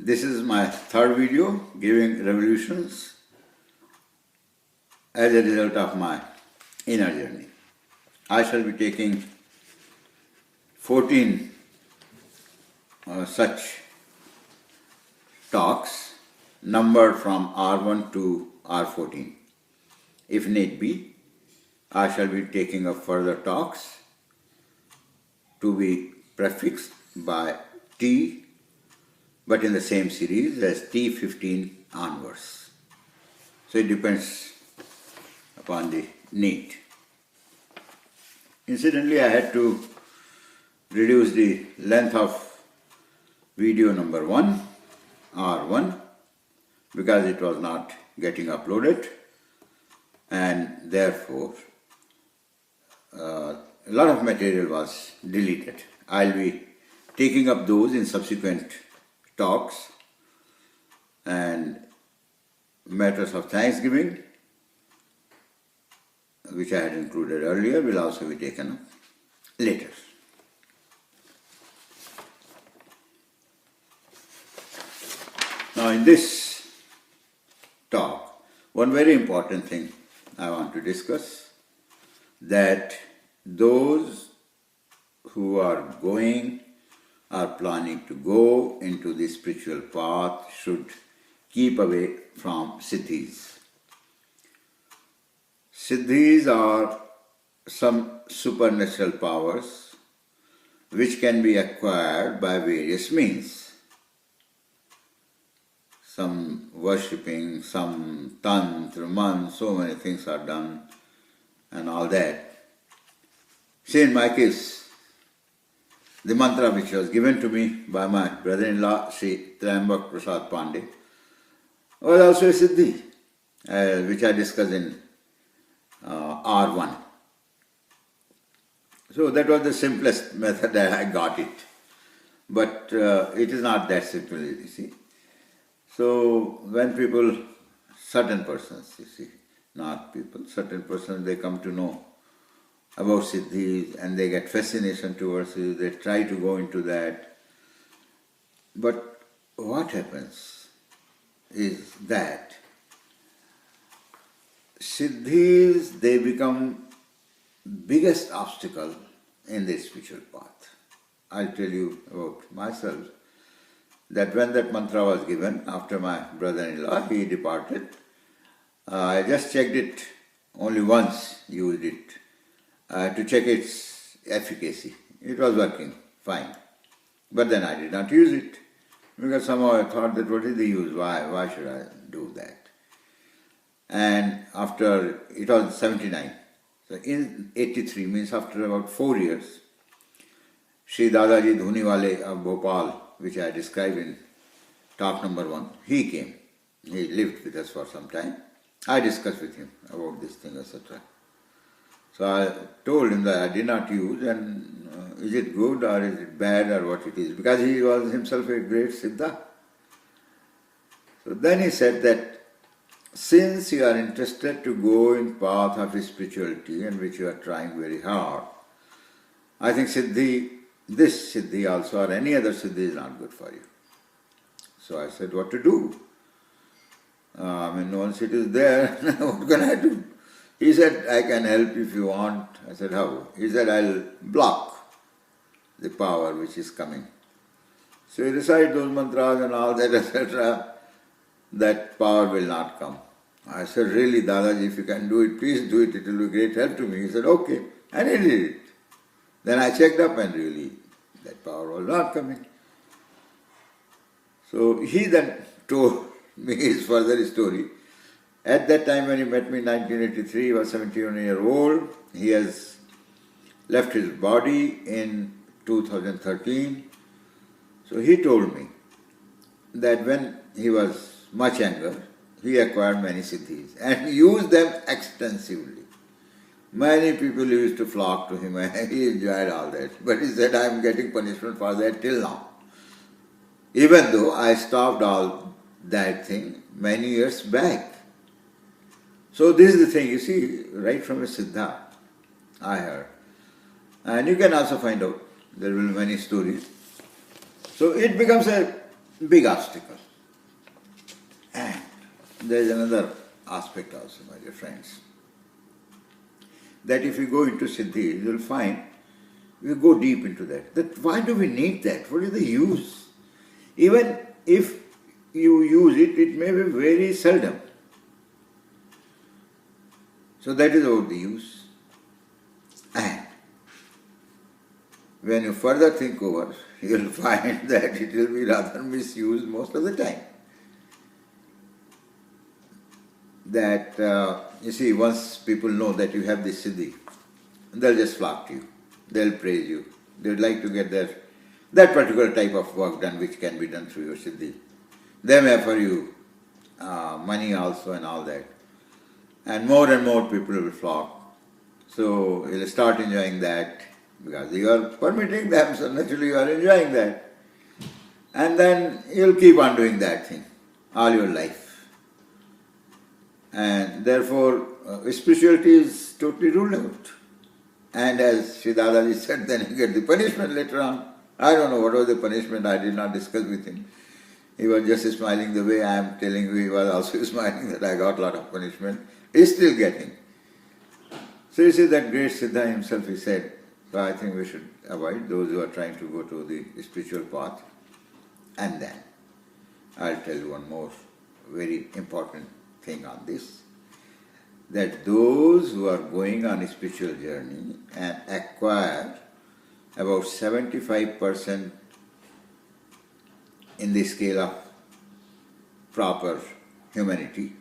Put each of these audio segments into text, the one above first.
This is my third video giving revolutions as a result of my inner journey. I shall be taking 14 such talks numbered from R1 to R14. If need be, I shall be taking up further talks to be prefixed by T, but in the same series as T15 onwards. So it depends upon the need. Incidentally, I had to reduce the length of video number 1, R1, because it was not getting uploaded, and therefore a lot of material was deleted. I'll be taking up those in subsequent talks, and matters of thanksgiving, which I had included earlier, will also be taken up later. Now in this talk, one very important thing I want to discuss, that those who are planning to go into the spiritual path should keep away from siddhis. Siddhis are some supernatural powers which can be acquired by various means. Some worshipping, some tantra, man, so many things are done and all that. See, in my case, the mantra which was given to me by my brother-in-law, Sri Trayambak Prasad Pandey, was also a siddhi, which I discussed in R1. So that was the simplest method that I got it. But it is not that simple, you see. So when people, certain persons, you see, not people, certain persons, they come to know about siddhis and they get fascination towards it, they try to go into that. But what happens is that siddhis, they become biggest obstacle in the spiritual path. I'll tell you about myself, that when that mantra was given, after my brother-in-law, he departed, I just checked it only once, used it, to check its efficacy. It was working fine. But then I did not use it, because somehow I thought that what is the use, why should I do that? And after, it was 79, so in 83, means after about 4 years, Sri Dadaji Dhuniwale of Bhopal, which I described in talk number 1, he came. He lived with us for some time. I discussed with him about this thing, etc. So I told him that I did not use, and is it good or is it bad or what it is, because he was himself a great siddha. So then he said that since you are interested to go in path of spirituality, and which you are trying very hard, I think siddhi, this siddhi also or any other siddhi is not good for you. So I said, what to do? Once it is there, what can I do? He said, I can help if you want. I said, how? He said, I'll block the power which is coming. So you recite those mantras and all that, etc., that power will not come. I said, really, Dadaji, if you can do it, please do it, it will be great help to me. He said, okay, and he did it. Then I checked up and really, that power was not coming. So he then told me his further story. At that time when he met me in 1983, he was 71 years old. He has left his body in 2013. So he told me that when he was much younger, he acquired many siddhis and used them extensively. Many people used to flock to him and he enjoyed all that. But he said, I am getting punishment for that till now. Even though I stopped all that thing many years back. So this is the thing, you see, right from a siddha, I heard. And you can also find out, there will be many stories. So it becomes a big obstacle. And there is another aspect also, my dear friends, that if you go into Siddhi, you will find, you go deep into that why do we need that? What is the use? Even if you use it, it may be very seldom. So that is about the use. And when you further think over, you will find that it will be rather misused most of the time. That, you see, once people know that you have this siddhi, they'll just flock to you. They'll praise you. They'd like to get that particular type of work done which can be done through your siddhi. They may offer you money also and all that. And more people will flock. So you'll start enjoying that because you are permitting them, so naturally you are enjoying that. And then you'll keep on doing that thing all your life. And therefore, spirituality is totally ruled out. And as Sri Dadaji said, then you get the punishment later on. I don't know what was the punishment, I did not discuss with him. He was just smiling the way I am telling you, he was also smiling that I got a lot of punishment. He's still getting. So you see that great Siddha himself, he said, so I think we should avoid those who are trying to go to the spiritual path. And then, I'll tell you one more very important thing on this, that those who are going on a spiritual journey and acquire about 75% in the scale of proper humanity.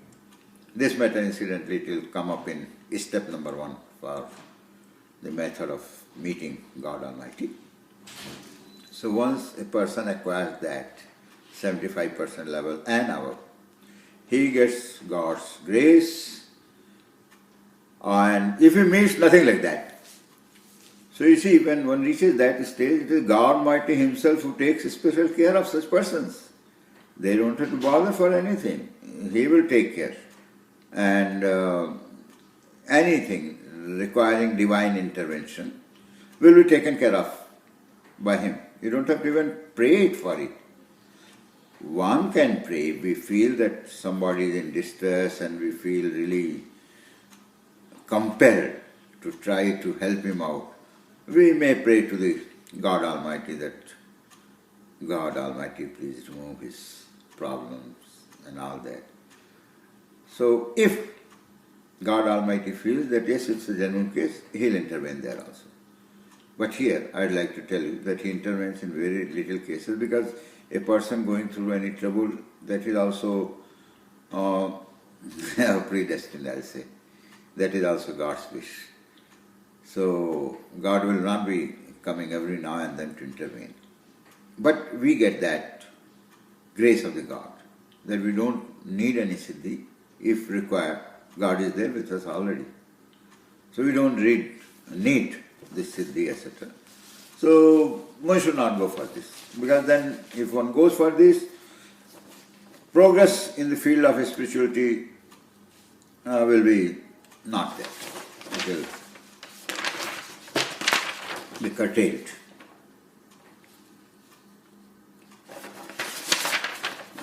This matter, incidentally, it will come up in step number 1 for the method of meeting God Almighty. So once a person acquires that 75% level and above, he gets God's grace, and if he meets nothing like that. So you see, when one reaches that stage, it is God Almighty himself who takes special care of such persons. They don't have to bother for anything. He will take care. And anything requiring divine intervention will be taken care of by him. You don't have to even pray for it. One can pray, we feel that somebody is in distress and we feel really compelled to try to help him out. We may pray to the God Almighty that, God Almighty, please remove his problems and all that. So if God Almighty feels that yes, it's a genuine case, he'll intervene there also. But here, I'd like to tell you that he intervenes in very little cases, because a person going through any trouble, that is also predestined, I'll say. That is also God's wish. So God will not be coming every now and then to intervene. But we get that grace of the God, that we don't need any siddhi. If required, God is there with us already. So we don't need this siddhi, etc. So one should not go for this, because then if one goes for this, progress in the field of spirituality will be not there. It will be curtailed.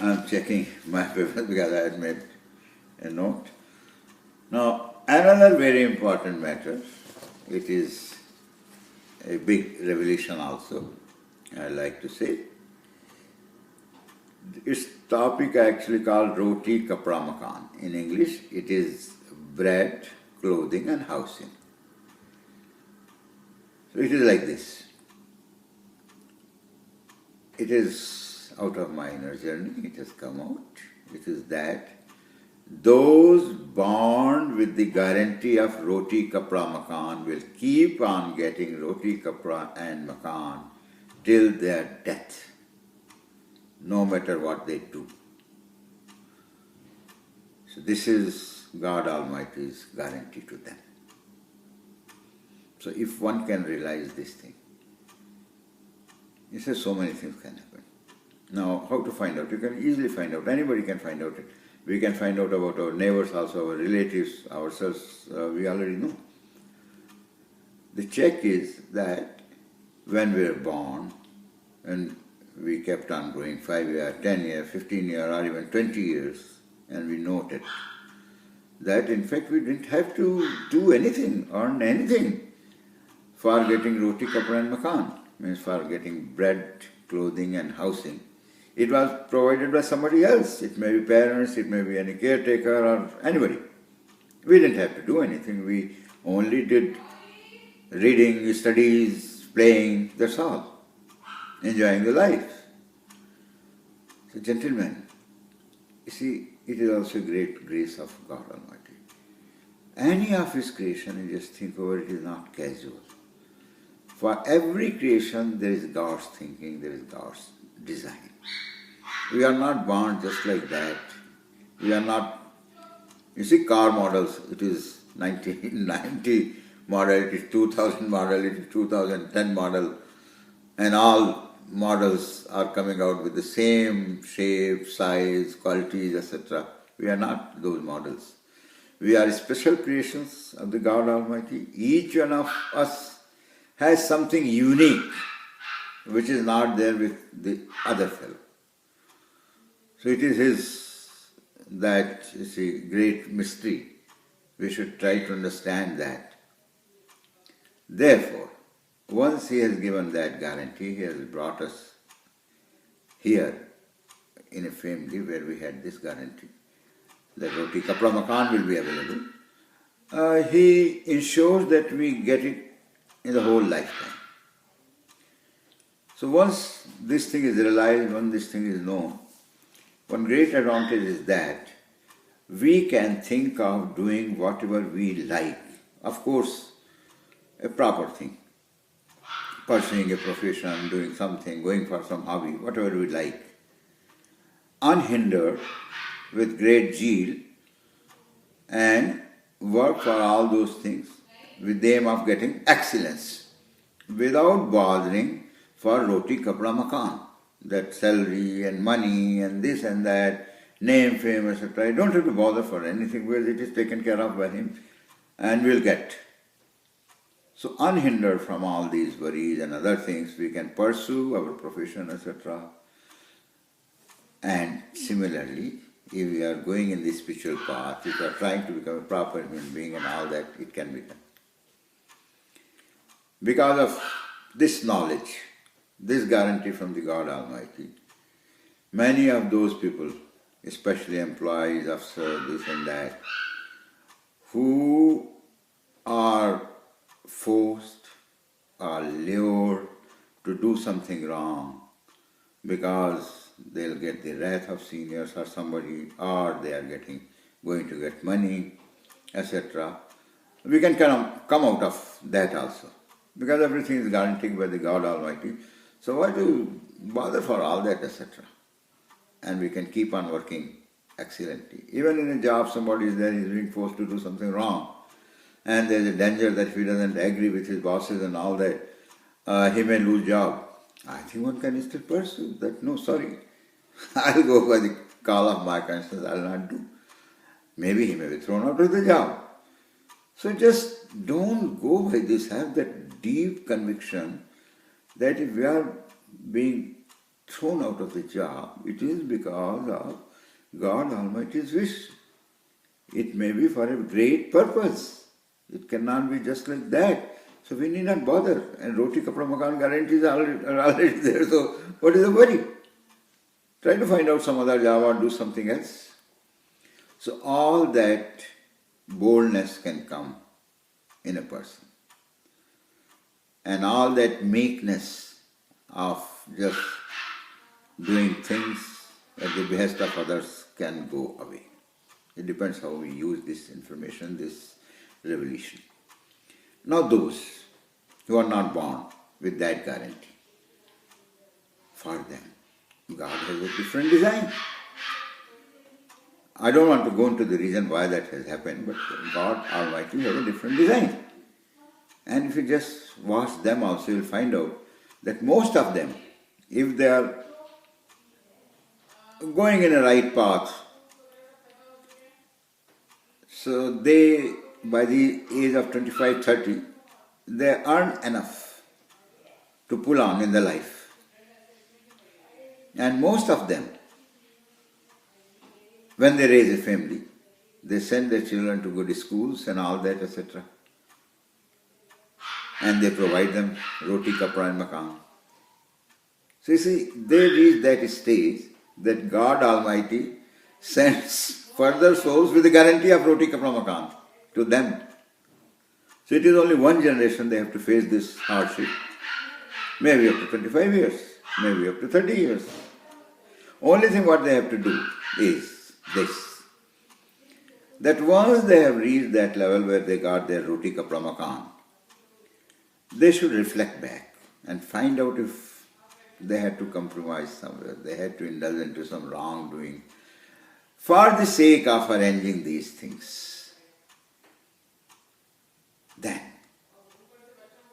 I am checking my papers because I had made a note. Now, another very important matter, it is a big revelation also, I like to say. Its topic I actually called Roti Kapra Makan. In English, it is bread, clothing and housing. So it is like this. It is out of my inner journey, it has come out. It is that those born with the guarantee of Roti Kapra Makan will keep on getting Roti Kapra and Makan till their death, no matter what they do. So this is God Almighty's guarantee to them. So if one can realize this thing, he says so many things can happen. Now, how to find out? You can easily find out. Anybody can find out it. We can find out about our neighbors also, our relatives, ourselves, we already know. The check is that when we are born, and we kept on growing 5 years, 10 years, 15 years, or even 20 years, and we noted that in fact we didn't have to do anything, earn anything for getting roti, kapra and makan, means for getting bread, clothing and housing. It was provided by somebody else. It may be parents, it may be any caretaker or anybody. We didn't have to do anything. We only did reading, studies, playing, that's all. Enjoying the life. So gentlemen, you see, it is also great grace of God Almighty. Any of His creation, you just think over it, is not casual. For every creation, there is God's thinking, there is God's design. We are not born just like that. We are not, you see car models, it is 1990 model, it is 2000 model, it is 2010 model, and all models are coming out with the same shape, size, qualities, etc. We are not those models. We are special creations of the God Almighty. Each one of us has something unique which is not there with the other fellow. So it is His, that you see, great mystery. We should try to understand that. Therefore, once He has given that guarantee, He has brought us here in a family where we had this guarantee that roti, kapra, makan will be available. He ensures that we get it in the whole lifetime. So once this thing is realized, once this thing is known, one great advantage is that we can think of doing whatever we like. Of course, a proper thing. Pursuing a profession, doing something, going for some hobby, whatever we like. Unhindered, with great zeal, and work for all those things with the aim of getting excellence, without bothering for roti, kapra, makan. That salary and money and this and that, name, fame, etc. I don't have to bother for anything because it is taken care of by Him and we'll get. So unhindered from all these worries and other things, we can pursue our profession, etc. And similarly, if we are going in this spiritual path, if we are trying to become a proper human being and all that, it can be done. Because of this knowledge, this guarantee from the God Almighty, many of those people, especially employees, officers, this and that, who are forced or lured to do something wrong because they'll get the wrath of seniors or somebody, or they are going to get money, etc. We can come out of that also, because everything is guaranteed by the God Almighty. So why do bother for all that, etc.? And we can keep on working excellently. Even in a job, somebody is there, he is being forced to do something wrong, and there is a danger that if he doesn't agree with his bosses and all that, he may lose job. I think one can still pursue that. No, sorry, I'll go by the call of my conscience, I'll not do. Maybe he may be thrown out of the job. So just don't go by this. Have that deep conviction that if we are being thrown out of the job, it is because of God Almighty's wish. It may be for a great purpose. It cannot be just like that. So we need not bother. And roti, kapra, makan guarantees are already there. So what is the worry? Try to find out some other job or do something else. So all that boldness can come in a person. And all that meekness of just doing things at the behest of others can go away. It depends how we use this information, this revelation. Now those who are not born with that guarantee, for them, God has a different design. I don't want to go into the reason why that has happened, but God Almighty has a different design. And if you just watch them also, you'll find out that most of them, if they are going in a right path, so they, by the age of 25, 30, they earn enough to pull on in the life. And most of them, when they raise a family, they send their children to good schools and all that, etc. And they provide them roti, kapra and makan. So you see, they reach that stage that God Almighty sends further souls with the guarantee of roti, kapra, makan to them. So it is only one generation they have to face this hardship. Maybe up to 25 years, maybe up to 30 years. Only thing what they have to do is this, that once they have reached that level where they got their roti, kapra, makan, they should reflect back and find out if they had to compromise somewhere, they had to indulge into some wrongdoing for the sake of arranging these things. Then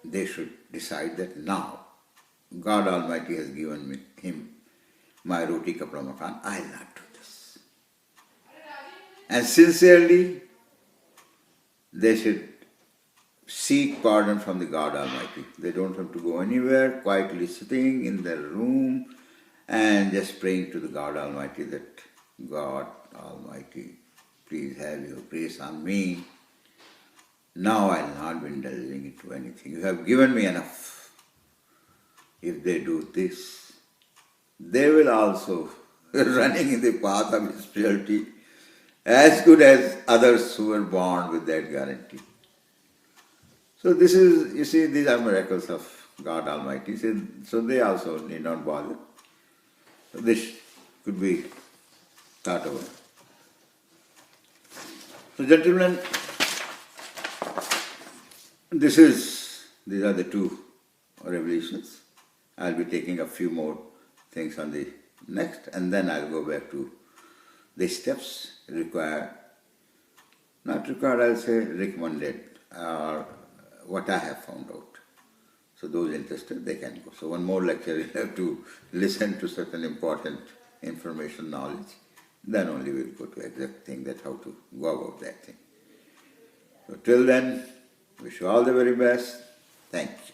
they should decide that now God Almighty has given him my roti, kapra, makan, I will not do this. And sincerely, they should seek pardon from the God Almighty. They don't have to go anywhere, quietly sitting in their room and just praying to the God Almighty that God Almighty, please have your grace on me. Now I will not be indulging into anything. You have given me enough. If they do this, they will also running in the path of spirituality as good as others who were born with that guarantee. So this is, you see, these are miracles of God Almighty. So they also need not bother. So this could be thought over. So gentlemen, these are the two revelations. I'll be taking a few more things on the next, and then I'll go back to the steps required, not required, I'll say recommended, or what I have found out. So those interested, they can go. So one more lecture, you have to listen to certain important information, knowledge. Then only we'll go to exact thing, that how to go about that thing. So till then, wish you all the very best. Thank you.